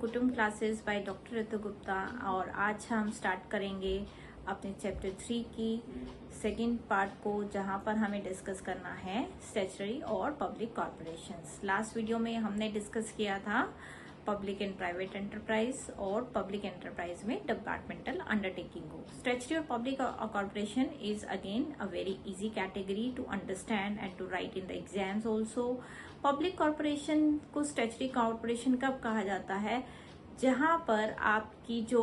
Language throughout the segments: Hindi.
कुटुंब क्लासेस बाय डॉक्टर ऋतु गुप्ता। और आज हम स्टार्ट करेंगे अपने चैप्टर 3 की सेकेंड पार्ट को, जहां पर हमें डिस्कस करना है स्टैट्यूटरी और पब्लिक कॉर्पोरेशंस। लास्ट वीडियो में हमने डिस्कस किया था पब्लिक एंड प्राइवेट एंटरप्राइज और पब्लिक एंटरप्राइज में डिपार्टमेंटल अंडरटेकिंग को। स्टैट्यूटरी और public corporation is again a very easy category to understand and to write in the exams also. Public corporation को स्टैट्यूटरी कॉर्पोरेशन कब कहा जाता है? जहां पर आपकी जो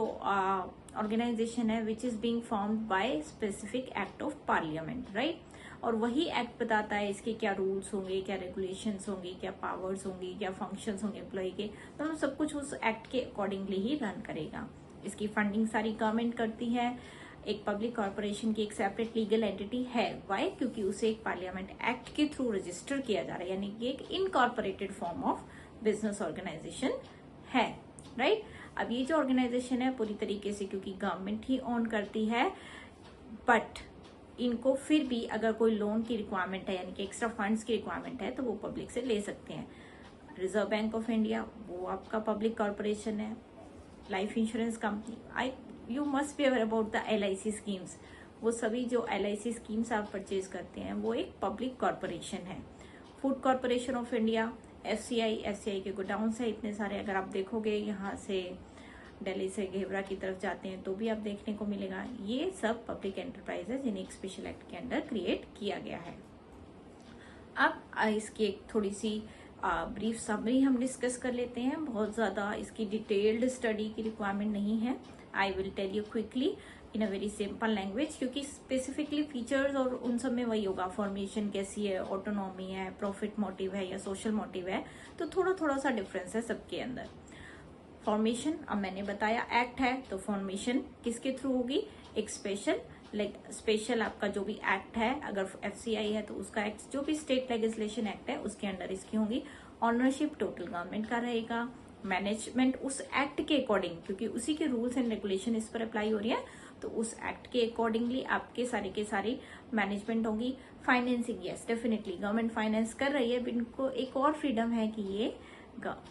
ऑर्गेनाइजेशन है which is being formed by specific act of parliament, right. और वही एक्ट बताता है इसके क्या रूल्स होंगे, क्या रेगुलेशंस होंगी, क्या पावर्स होंगी, क्या फंक्शंस होंगे एम्प्लॉय के, तो सब कुछ उस एक्ट के अकॉर्डिंगली ही रन करेगा। इसकी फंडिंग सारी गवर्नमेंट करती है। एक पब्लिक कॉर्पोरेशन की एक सेपरेट लीगल एंटिटी है। वाई? क्योंकि उसे एक पार्लियामेंट एक्ट के थ्रू रजिस्टर किया जा रहा है, यानी कि एक incorporated form of business organisation है, राइट। अब ये जो ऑर्गेनाइजेशन है पूरी तरीके से क्योंकि गवर्नमेंट ही ओन करती है, बट इनको फिर भी अगर कोई लोन की रिक्वायरमेंट है यानी कि एक्स्ट्रा फंड्स की रिक्वायरमेंट है तो वो पब्लिक से ले सकते हैं। रिजर्व बैंक ऑफ इंडिया वो आपका पब्लिक कॉर्पोरेशन है। Life insurance company, you must be aware about the LIC schemes. वो सभी जो LIC स्कीम्स आप परचेज करते हैं वो एक पब्लिक कॉर्पोरेशन है। Food corporation of India, FCI के गोडाउन्स है इतने सारे। अगर आप देखोगे यहाँ से दिल्ली से घेवरा की तरफ जाते हैं तो भी आप देखने को मिलेगा। ये सब पब्लिक एंटरप्राइज है जिन्हें एक स्पेशल एक्ट के अंडर क्रिएट किया गया है। अब इसकी एक थोड़ी सी ब्रीफ समरी हम डिस्कस कर लेते हैं। बहुत ज्यादा इसकी डिटेल्ड स्टडी की रिक्वायरमेंट नहीं है। I will tell you quickly in a very simple language, क्योंकि स्पेसिफिकली फीचर्स और उन सब में वही होगा। फॉर्मेशन कैसी है, ऑटोनॉमी है, प्रॉफिट मोटिव है या सोशल मोटिव है, तो थोड़ा थोड़ा सा डिफरेंस है सबके अंदर। फॉर्मेशन, अब मैंने बताया एक्ट है तो फॉर्मेशन किसके थ्रू होगी? एक स्पेशल आपका जो भी एक्ट है, अगर FCI है तो उसका एक्ट, जो भी स्टेट लेजिस्लेशन एक्ट है उसके अंडर इसकी होंगी। ऑनरशिप टोटल गवर्नमेंट का रहेगा। मैनेजमेंट उस एक्ट के अकॉर्डिंग, क्योंकि उसी के रूल्स एंड रेगुलेशन इस पर अप्लाई हो रही है, तो उस एक्ट के अकॉर्डिंगली आपके सारे के सारी मैनेजमेंट होगी। Financing, yes definitely government finance कर रही है, इनको एक और फ्रीडम है कि ये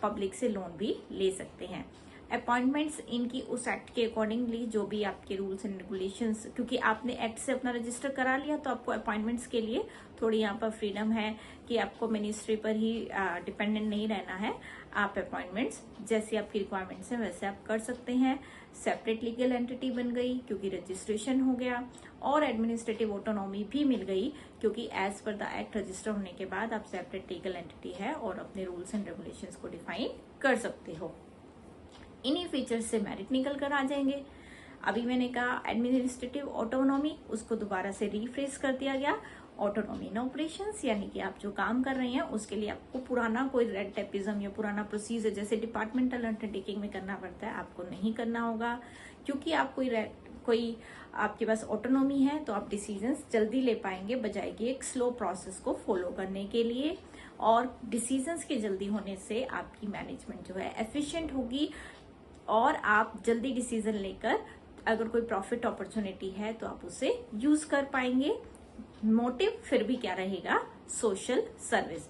पब्लिक से लोन भी ले सकते हैं। अपॉइंटमेंट्स इनकी उस एक्ट के अकॉर्डिंगली जो भी आपके रूल्स एंड रेगुलेशंस, क्योंकि आपने एक्ट से अपना रजिस्टर करा लिया तो आपको अपॉइंटमेंट्स के लिए थोड़ी यहाँ पर फ्रीडम है कि आपको मिनिस्ट्री पर ही डिपेंडेंट नहीं रहना है। आप अपॉइंटमेंट्स जैसी आपकी रिक्वायरमेंट्स हैं वैसे आप कर सकते हैं। सेपरेट लीगल एंटिटी बन गई क्योंकि रजिस्ट्रेशन हो गया, और एडमिनिस्ट्रेटिव ऑटोनॉमी भी मिल गई क्योंकि as per the act register होने के बाद आप सेपरेट लीगल एंटिटी है और अपने रूल्स एंड रेगुलेशंस को डिफाइन कर सकते हो। इन्हीं फीचर्स से मेरिट निकल कर आ जाएंगे। अभी मैंने कहा एडमिनिस्ट्रेटिव ऑटोनॉमी, उसको दोबारा से रिफ्रेश कर दिया गया ऑटोनॉमी इन ऑपरेशंस, यानी कि आप जो काम कर रहे हैं उसके लिए आपको पुराना कोई रेड टेपिज्म या पुराना प्रोसीजर जैसे डिपार्टमेंटल अंडरटेकिंग में करना पड़ता है आपको नहीं करना होगा, क्योंकि आप कोई आपके पास ऑटोनॉमी है तो आप डिसीजंस जल्दी ले पाएंगे बजाय कि एक स्लो प्रोसेस को फॉलो करने के लिए। और डिसीजंस के जल्दी होने से आपकी मैनेजमेंट जो है एफिशिएंट होगी और आप जल्दी डिसीजन लेकर अगर कोई प्रॉफिट अपॉर्चुनिटी है तो आप उसे यूज कर पाएंगे। मोटिव फिर भी क्या रहेगा? Social service.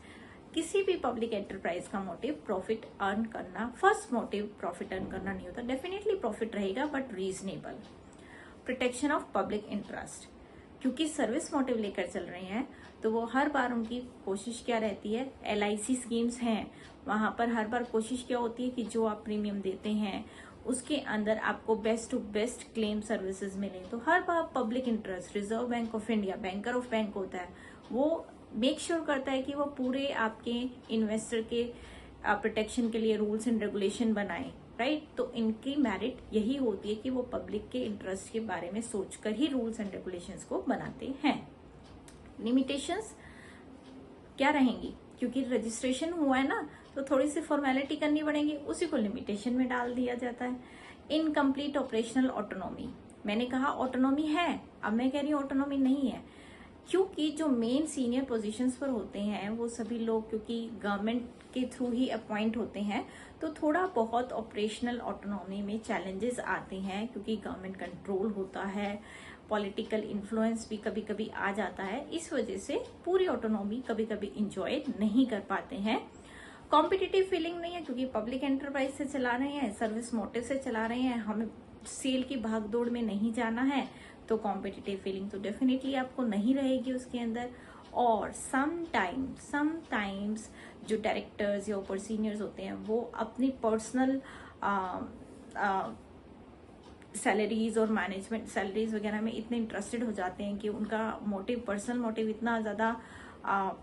किसी भी पब्लिक एंटरप्राइज का मोटिव प्रॉफिट अर्न करना, फर्स्ट मोटिव प्रॉफिट अर्न करना नहीं होता। डेफिनेटली प्रॉफिट रहेगा but reasonable. Protection of public interest, क्योंकि सर्विस मोटिव लेकर चल रहे हैं तो वो हर बार उनकी कोशिश क्या रहती है? LIC स्कीम्स हैं वहां पर हर बार कोशिश क्या होती है कि जो आप प्रीमियम देते हैं उसके अंदर आपको best to best claim services मिले। तो हर बार public interest, Reserve Bank of India banker of bank होता है, वो मेक श्योर करता है कि वो पूरे आपके इन्वेस्टर के प्रोटेक्शन के लिए रूल्स एंड रेगुलेशन बनाए, राइट। तो इनकी मेरिट यही होती है कि वो पब्लिक के इंटरेस्ट के बारे में सोचकर ही रूल्स एंड रेगुलेशंस को बनाते हैं। लिमिटेशंस क्या रहेंगी? क्योंकि रजिस्ट्रेशन हुआ है ना तो थोड़ी सी फॉर्मेलिटी करनी पड़ेगी, उसी को लिमिटेशन में डाल दिया जाता है। इनकम्प्लीट ऑपरेशनल ऑटोनॉमी, मैंने कहा ऑटोनॉमी है, अब मैं कह रही हूँ ऑटोनॉमी नहीं है, क्योंकि जो मेन सीनियर पोजीशंस पर होते हैं वो सभी लोग क्योंकि गवर्नमेंट के थ्रू ही अपॉइंट होते हैं, तो थोड़ा बहुत ऑपरेशनल ऑटोनॉमी में चैलेंजेस आते हैं क्योंकि गवर्नमेंट कंट्रोल होता है, पॉलिटिकल इन्फ्लुएंस भी कभी कभी आ जाता है, इस वजह से पूरी ऑटोनॉमी कभी कभी इंजॉय नहीं कर पाते हैं। कॉम्पिटिटिव फीलिंग नहीं है क्योंकि पब्लिक एंटरप्राइज से चला रहे हैं, सर्विस मोटिव से चला रहे हैं, हमें सेल की भागदौड़ में नहीं जाना है, तो कॉम्पिटिटिव फीलिंग तो डेफिनेटली आपको नहीं रहेगी उसके अंदर। और समटाइम्स जो डायरेक्टर्स या ऊपर सीनियर्स होते हैं वो अपनी पर्सनल सैलरीज और मैनेजमेंट सैलरीज वगैरह में इतने इंटरेस्टेड हो जाते हैं कि उनका मोटिव, पर्सनल मोटिव इतना ज्यादा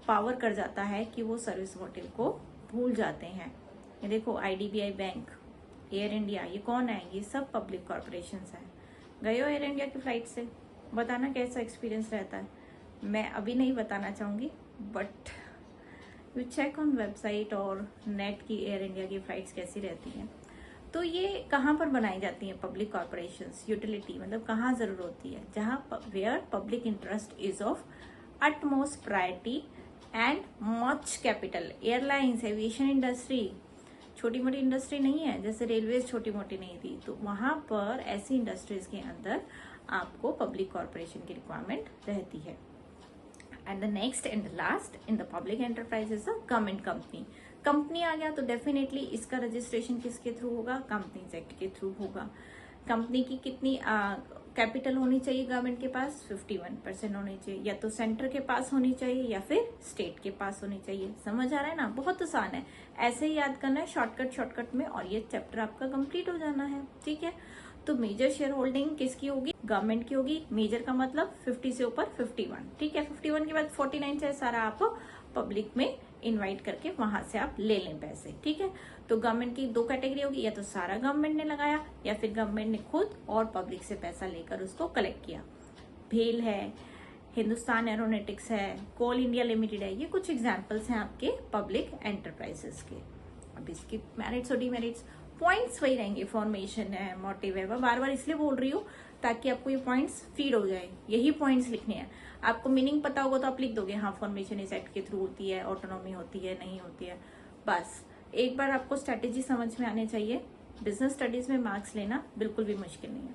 पावर कर जाता है कि वो सर्विस मोटिव को भूल जाते हैं। ये देखो IDBI बैंक, एयर इंडिया, ये कौन है? ये सब पब्लिक कॉर्पोरेशंस हैं। गए हो एयर इंडिया की फ्लाइट से? बताना कैसा एक्सपीरियंस रहता है। मैं अभी नहीं बताना चाहूंगी, but you check on website और नेट की एयर इंडिया की फ्लाइट्स कैसी रहती हैं। तो ये कहाँ पर बनाई जाती हैं पब्लिक कॉर्पोरेशंस? यूटिलिटी मतलब कहाँ जरूर होती है? जहाँ where public interest is of utmost priority and much capital. Airlines, aviation industry छोटी मोटी इंडस्ट्री नहीं है, जैसे रेलवेज छोटी मोटी नहीं थी, तो वहां पर ऐसी इंडस्ट्रीज के अंदर आपको पब्लिक कॉर्पोरेशन की रिक्वायरमेंट रहती है। And the next and last in the public enterprise is the government company. Company आ गया तो डेफिनेटली इसका रजिस्ट्रेशन किसके थ्रू होगा? कंपनीज एक्ट के थ्रू होगा। कंपनी की कितनी कैपिटल होनी चाहिए गवर्नमेंट के पास? 51% होनी चाहिए, या तो सेंटर के पास होनी चाहिए या फिर स्टेट के पास होनी चाहिए। समझ आ रहा है ना? बहुत आसान है, ऐसे ही याद करना है शॉर्टकट में, और ये चैप्टर आपका कंप्लीट हो जाना है। ठीक है, तो मेजर शेयर होल्डिंग किसकी होगी? गवर्नमेंट की होगी। मेजर का मतलब 50 से ऊपर 51। ठीक है, 51 के बाद 49 से सारा आप पब्लिक में इनवाइट करके वहां से आप ले लें पैसे। ठीक है, तो गवर्नमेंट की दो कैटेगरी होगी, या तो सारा गवर्नमेंट ने लगाया या फिर गवर्नमेंट ने खुद और पब्लिक से पैसा लेकर उसको कलेक्ट किया। भेल है, हिंदुस्तान एरोनॉटिक्स है, कोल इंडिया लिमिटेड है, ये कुछ एग्जांपल्स हैं आपके पब्लिक एंटरप्राइजेस के। अब इसकी मेरिट्स और डिमेरिट्स, पॉइंट्स वही रहेंगे, फॉर्मेशन है, मोटिव है। मैं बार बार इसलिए बोल रही हूँ ताकि आपको ये पॉइंट्स फीड हो जाए, यही पॉइंट्स लिखने हैं। आपको मीनिंग पता होगा तो आप लिख दोगे, हाँ फॉर्मेशन इस एक्ट के थ्रू होती है, ऑटोनॉमी होती है, नहीं होती है। बस एक बार आपको स्ट्रेटेजी समझ में आने चाहिए। बिजनेस स्टडीज में मार्क्स लेना बिल्कुल भी मुश्किल नहीं है।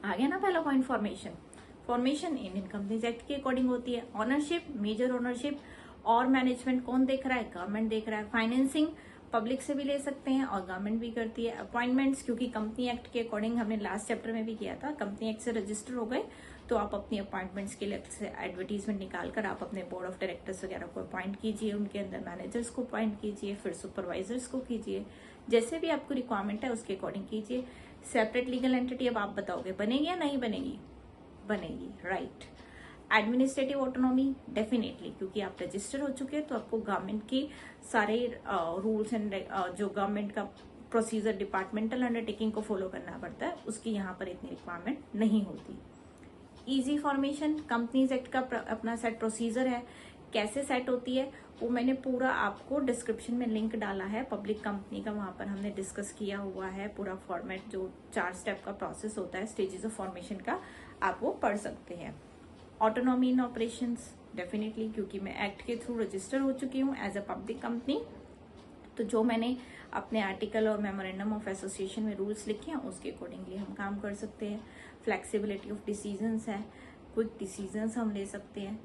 आ गया ना पहला point, formation Indian companies Act के अकॉर्डिंग होती है। ऑनरशिप, मेजर ओनरशिप और मैनेजमेंट कौन देख रहा है? गवर्नमेंट देख रहा है। फाइनेंसिंग पब्लिक से भी ले सकते हैं और गवर्नमेंट भी करती है। अपॉइंटमेंट्स, क्योंकि कंपनी एक्ट के अकॉर्डिंग हमने लास्ट चैप्टर में भी किया था, कंपनी एक्ट से रजिस्टर हो गए तो आप अपनी अपॉइंटमेंट्स के लिए से एडवर्टीजमेंट निकालकर आप अपने बोर्ड ऑफ डायरेक्टर्स वगैरह को अपॉइंट कीजिए, उनके अंदर मैनेजर्स को अपॉइंट कीजिए, फिर सुपरवाइजर्स को कीजिए, जैसे भी आपको रिक्वायरमेंट है उसके अकॉर्डिंग कीजिए। सेपरेट लीगल एंटिटी अब आप बताओगे बनेगी या नहीं बनेगी? बनेगी, राइट। एडमिनिस्ट्रेटिव ऑटोनॉमी डेफिनेटली, क्योंकि आप रजिस्टर हो चुके हैं तो आपको गवर्नमेंट की सारे रूल्स एंड जो गवर्नमेंट का प्रोसीजर, डिपार्टमेंटल अंडरटेकिंग को फॉलो करना पड़ता है, उसकी यहाँ पर इतनी रिक्वायरमेंट नहीं होती। इजी फॉर्मेशन, कंपनीज एक्ट का अपना सेट प्रोसीजर है, कैसे सेट होती है वो मैंने पूरा आपको डिस्क्रिप्शन में लिंक डाला है पब्लिक कंपनी का, वहां पर हमने डिस्कस किया हुआ है पूरा फॉर्मेट, जो 4 स्टेप का प्रोसेस होता है स्टेजेस ऑफ फॉर्मेशन का, आप वो पढ़ सकते हैं। ऑटोनॉमी इन ऑपरेशंस डेफिनेटली, क्योंकि मैं एक्ट के थ्रू रजिस्टर हो चुकी हूँ एज अ पब्लिक कंपनी, तो जो मैंने अपने आर्टिकल और मेमोरेंडम ऑफ एसोसिएशन में रूल्स लिखे हैं उसके अकॉर्डिंगली हम काम कर सकते हैं। फ्लेक्सिबिलिटी ऑफ डिसीजंस है, क्विक डिसीजंस हम ले सकते हैं।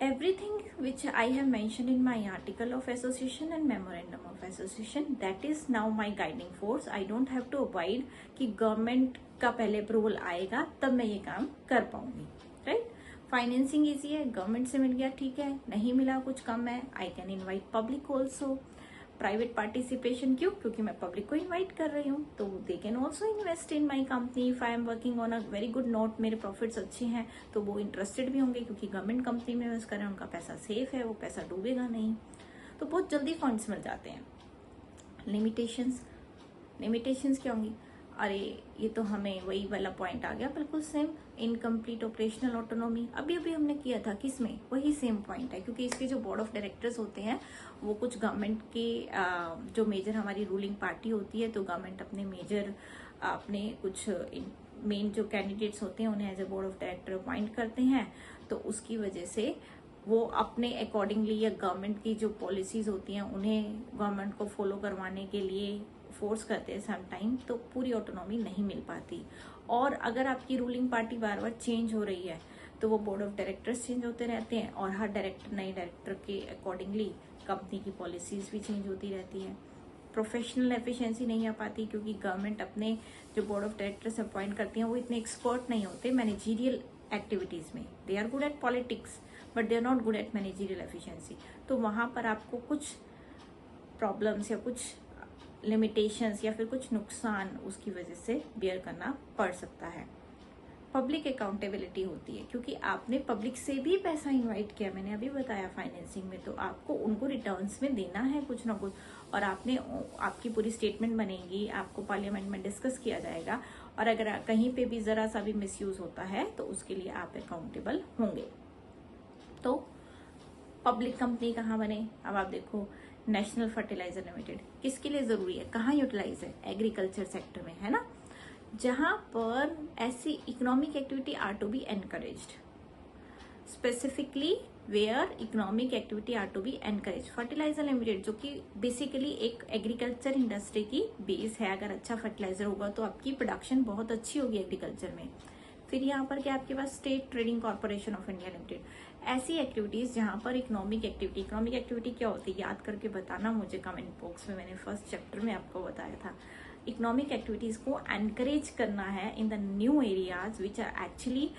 Everything which I have mentioned in my article of association and memorandum of association, that is now my guiding force. I don't have to avoid कि गवर्नमेंट का पहले अप्रूवल आएगा तब मैं ये काम कर पाऊंगी, राइट। फाइनेंसिंग इजी है, गवर्नमेंट से मिल गया, ठीक है, नहीं मिला कुछ कम है, I can invite public also. Private participation क्यों? क्योंकि मैं पब्लिक को इनवाइट कर रही हूँ, तो they can also invest in my company if I am working on a very good note, मेरे प्रॉफिट्स अच्छे हैं तो वो इंटरेस्टेड भी होंगे, क्योंकि गवर्नमेंट कंपनी में इन्वेस्ट कर रहे हैं, उनका पैसा सेफ है, वो पैसा डूबेगा नहीं, तो बहुत जल्दी फंड्स मिल जाते हैं। लिमिटेशंस क्या होंगी? अरे ये तो हमें वही वाला पॉइंट आ गया, बिल्कुल सेम, इनकम्प्लीट ऑपरेशनल ऑटोनॉमी, अभी हमने किया था, किसमें? वही सेम पॉइंट है, क्योंकि इसके जो बोर्ड ऑफ डायरेक्टर्स होते हैं वो कुछ गवर्नमेंट के जो मेजर हमारी रूलिंग पार्टी होती है, तो गवर्नमेंट अपने मेजर अपने कुछ मेन जो कैंडिडेट्स होते हैं उन्हें as a board of director appoint करते हैं, तो उसकी वजह से वो अपने अकॉर्डिंगली या गवर्नमेंट की जो पॉलिसीज होती हैं उन्हें गवर्नमेंट को फॉलो करवाने के लिए फोर्स करते हैं सम टाइम, तो पूरी ऑटोनॉमी नहीं मिल पाती। और अगर आपकी रूलिंग पार्टी बार बार चेंज हो रही है तो वो बोर्ड ऑफ डायरेक्टर्स चेंज होते रहते हैं और हर डायरेक्टर नए डायरेक्टर के अकॉर्डिंगली कंपनी की पॉलिसीज भी चेंज होती रहती है। प्रोफेशनल एफिशिएंसी नहीं आ पाती क्योंकि गवर्नमेंट अपने जो बोर्ड ऑफ डायरेक्टर्स अपॉइंट करती हैं वो इतने एक्सपर्ट नहीं होते मैनेजीरियल एक्टिविटीज में। They are good at politics but they are not good at managerial efficiency. तो वहां पर आपको कुछ प्रॉब्लम्स या कुछ लिमिटेशंस या फिर कुछ नुकसान उसकी वजह से बेयर करना पड़ सकता है। पब्लिक अकाउंटेबिलिटी होती है क्योंकि आपने पब्लिक से भी पैसा इनवाइट किया, मैंने अभी बताया फाइनेंसिंग में, तो आपको उनको रिटर्न्स में देना है कुछ ना कुछ, और आपकी पूरी स्टेटमेंट बनेगी, आपको पार्लियामेंट में डिस्कस किया जाएगा, और अगर कहीं पे भी जरा सा भी मिसयूज होता है तो उसके लिए आप अकाउंटेबल होंगे। तो पब्लिक कंपनी कहाँ बने? अब आप देखो, नेशनल फर्टिलाइजर लिमिटेड किसके लिए जरूरी है, कहाँ यूटिलाइज है? एग्रीकल्चर सेक्टर में, है ना, जहां पर ऐसी economic activity are to be encouraged, specifically where economic activity are to be encourage. Fertiliser limited जो कि बेसिकली एक एग्रीकल्चर इंडस्ट्री की बेस है, अगर अच्छा फर्टिलाइजर होगा तो आपकी प्रोडक्शन बहुत अच्छी होगी एग्रीकल्चर में। फिर यहाँ पर क्या आपके पास State Trading Corporation of India Limited, ऐसी एक्टिविटीज जहां पर इकोनॉमिक एक्टिविटी क्या होती है याद करके बताना मुझे कमेंट बॉक्स में, मैंने फर्स्ट चैप्टर में आपको बताया था। इकोनॉमिक एक्टिविटीज को एनकरेज करना है in the new areas which are actually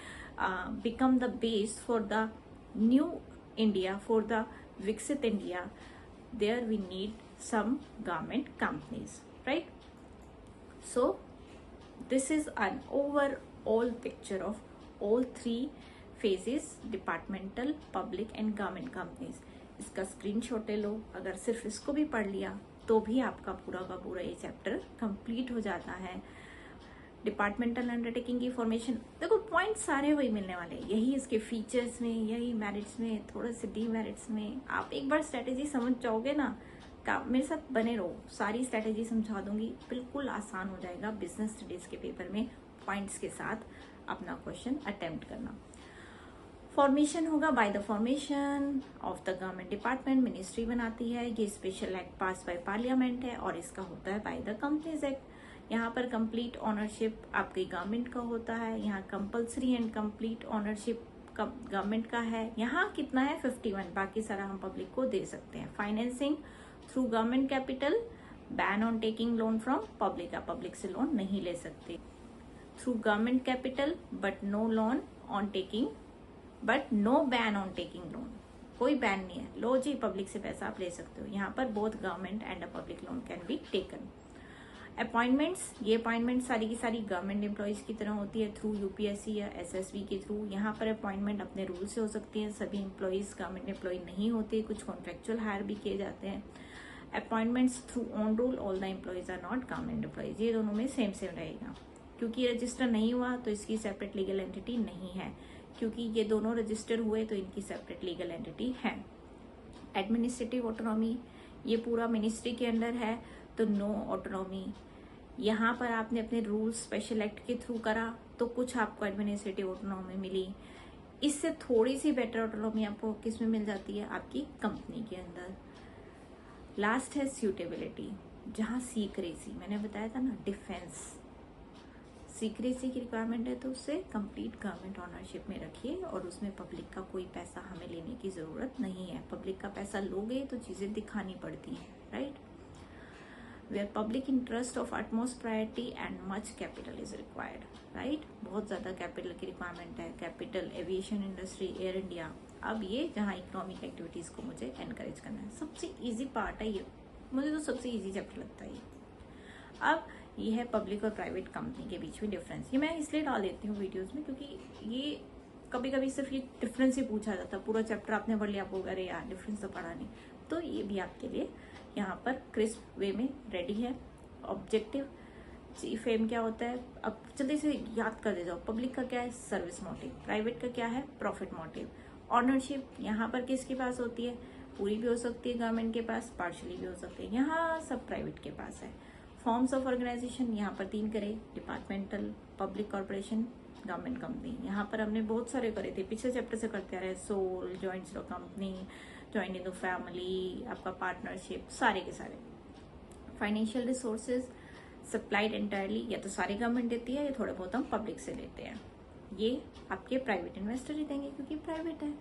become the base for the new India, for the विकसित India. There we need some government companies, right? So this is an overall picture of all three phases: departmental, public and government companies. इसका स्क्रीनशॉट ले लो, अगर सिर्फ इसको भी पढ़ लिया तो भी आपका पूरा का पूरा ये चैप्टर कंप्लीट हो जाता है। डिपार्टमेंटल अंडरटेकिंग की फॉर्मेशन, देखो पॉइंट सारे वही मिलने वाले, यही इसके फीचर्स में, यही मेरिट्स में, थोड़े से डीमेरिट्स में। आप एक बार स्ट्रेटेजी समझ जाओगे ना, मेरे साथ बने रहो, सारी स्ट्रेटेजी समझा दूंगी, बिल्कुल आसान हो जाएगा बिजनेस स्टडीज के पेपर में पॉइंट्स के साथ अपना क्वेश्चन अटेम्प्ट करना। फॉर्मेशन होगा by the formation of the government department, ministry बनाती है, ये special act pass by parliament है, और इसका होता है बाय द कंपनीज एक्ट। यहाँ पर कंप्लीट ऑनरशिप आपकी गवर्नमेंट का होता है, यहाँ compulsory and complete ownership government का है। यहाँ कितना है 51, बाकी सारा हम पब्लिक को दे सकते हैं। Financing through government capital, ban on taking loan from public, आप पब्लिक से लोन नहीं ले सकते। Through government capital but no loan on taking, but no ban on taking loan, कोई बैन नहीं है, लो जी पब्लिक से पैसा आप ले सकते हो। यहाँ पर both government and a public loan can be taken. Appointments, ये अपॉइंटमेंट सारी की सारी गवर्नमेंट एम्प्लॉयज की तरह होती है, थ्रू यूपीएससी या एसएसबी के थ्रू। यहाँ पर अपॉइंटमेंट अपने रूल से हो सकती है, सभी एम्प्लॉयज गवर्नमेंट एम्प्लॉय नहीं होते, कुछ कॉन्ट्रेक्चुअल हायर भी किए जाते हैं। Appointments through on roll, all the employees are not government employees, ये दोनों में सेम सेम रहेगा। क्योंकि रजिस्टर नहीं हुआ तो इसकी सेपरेट लीगल एंटिटी नहीं है, क्योंकि ये दोनों रजिस्टर हुए तो इनकी सेपरेट लीगल एंटिटी है। एडमिनिस्ट्रेटिव ऑटोनॉमी, ये पूरा मिनिस्ट्री के अंडर है तो नो ऑटोनॉमी। यहाँ पर आपने अपने रूल्स स्पेशल एक्ट के थ्रू करा तो कुछ आपको एडमिनिस्ट्रेटिव ऑटोनॉमी मिली, इससे थोड़ी सी बेटर ऑटोनॉमी आपको किस में मिल जाती है, आपकी कंपनी के अंदर। लास्ट है सूटेबिलिटी, जहाँ सीक्रेसी, मैंने बताया था ना, डिफेंस सीक्रेसी की रिक्वायरमेंट है तो उससे कंप्लीट गवर्नमेंट ऑनरशिप में रखिए, और उसमें पब्लिक का कोई पैसा हमें लेने की जरूरत नहीं है। पब्लिक का पैसा लोगे तो चीजें दिखानी पड़ती हैं, right. Where public interest of utmost priority and much capital is required, right. बहुत ज्यादा कैपिटल की रिक्वायरमेंट है, capital, aviation industry, air India. अब ये जहाँ इकोनॉमिक एक्टिविटीज को मुझे एनकरेज करना है, सबसे इजी पार्ट है ये, मुझे तो सबसे इजी चैप्टर लगता है ये। अब ये है पब्लिक और प्राइवेट कंपनी के बीच में डिफरेंस, ये मैं इसलिए डाल देती हूँ वीडियोस में क्योंकि ये कभी कभी सिर्फ ये डिफरेंस ही पूछा जाता है, पूरा चैप्टर आपने पढ़ लिया, आपको अरे यार डिफरेंस तो पढ़ा नहीं, तो ये भी आपके लिए यहाँ पर क्रिस्प वे में रेडी है। ऑब्जेक्टिव, चीफ एम क्या होता है, अब जल्दी से याद कर दे जाओ। पब्लिक का क्या है, सर्विस मोटिव, प्राइवेट का क्या है, प्रॉफिट मोटिव। ऑनरशिप यहाँ पर किसके पास होती है, पूरी भी हो सकती है गवर्नमेंट के पास, पार्शली भी हो सकती है, यहाँ सब प्राइवेट के पास है। फॉर्म्स ऑफ ऑर्गेनाइजेशन यहाँ पर 3 करे, departmental, public corporation, government company. यहाँ पर हमने बहुत सारे करे थे, पिछले चैप्टर से करते आ रहे हैं, sole, joint stock company, joint in the family, आपका पार्टनरशिप, सारे के सारे। फाइनेंशियल रिसोर्सेज सप्लाइड एंटायरली, या तो सारी गवर्नमेंट देती है या थोड़े बहुत हम पब्लिक से लेते हैं। ये आपके प्राइवेट इन्वेस्टर ही देंगे क्योंकि प्राइवेट है।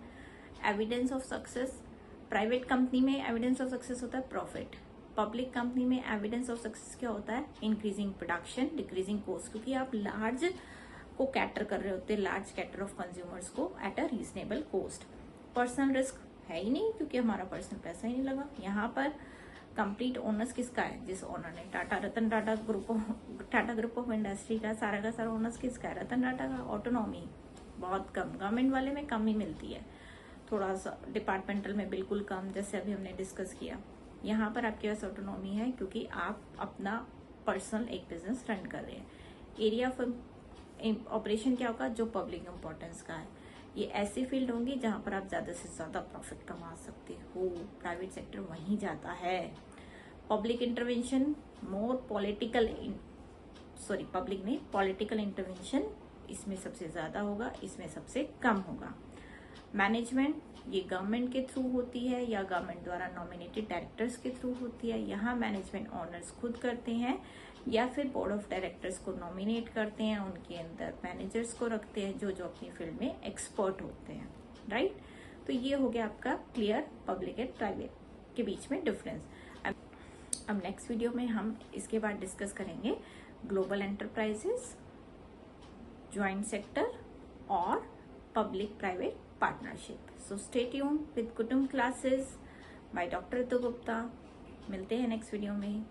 Evidence of success, private company में एविडेंस ऑफ सक्सेस होता है प्रॉफिट, पब्लिक कंपनी में एविडेंस ऑफ सक्सेस क्या होता है? इंक्रीजिंग प्रोडक्शन, डिक्रीजिंग कॉस्ट, क्योंकि आप लार्ज को कैटर कर रहे होते हैं, लार्ज कैटर ऑफ कंज्यूमर्स को at a reasonable cost. Personal risk है ही नहीं क्योंकि हमारा पर्सनल पैसा ही नहीं लगा। यहाँ पर कंप्लीट ओनर्स किसका है? जिस ओनर ने टाटा ग्रुप ऑफ इंडस्ट्री का सारा ओनर्स किसका है? रतन टाटा का। ऑटोनॉमी बहुत कम, गवर्नमेंट वाले में कम ही मिलती है, थोड़ा सा डिपार्टमेंटल में बिल्कुल कम, जैसे अभी हमने डिस्कस किया। यहाँ पर आपके पास ऑटोनॉमी है क्योंकि आप अपना पर्सनल एक बिजनेस रन कर रहे हैं। एरिया ऑफ ऑपरेशन क्या होगा? जो पब्लिक इंपॉर्टेंस का है। ये ऐसी फील्ड होंगी जहां पर आप ज्यादा से ज्यादा प्रॉफिट कमा सकते हो, प्राइवेट सेक्टर वहीं जाता है। पब्लिक इंटरवेंशन मोर पॉलिटिकल, पब्लिक नहीं, पॉलिटिकल इंटरवेंशन इसमें सबसे ज्यादा होगा, इसमें सबसे कम होगा। मैनेजमेंट ये गवर्नमेंट के थ्रू होती है या गवर्नमेंट द्वारा नॉमिनेटेड डायरेक्टर्स के थ्रू होती है। यहाँ मैनेजमेंट ओनर्स खुद करते हैं या फिर बोर्ड ऑफ डायरेक्टर्स को नॉमिनेट करते हैं, उनके अंदर मैनेजर्स को रखते हैं जो अपनी फील्ड में एक्सपर्ट होते हैं, राइट। तो ये हो गया आपका क्लियर पब्लिक एंड प्राइवेट के बीच में डिफरेंस। अब नेक्स्ट वीडियो में हम इसके बाद डिस्कस करेंगे ग्लोबल एंटरप्राइजेस, ज्वाइंट सेक्टर और public private partnership. So stay tuned with कुटुंब क्लासेस बाय डॉक्टर ऋतु गुप्ता। मिलते हैं नेक्स्ट वीडियो में।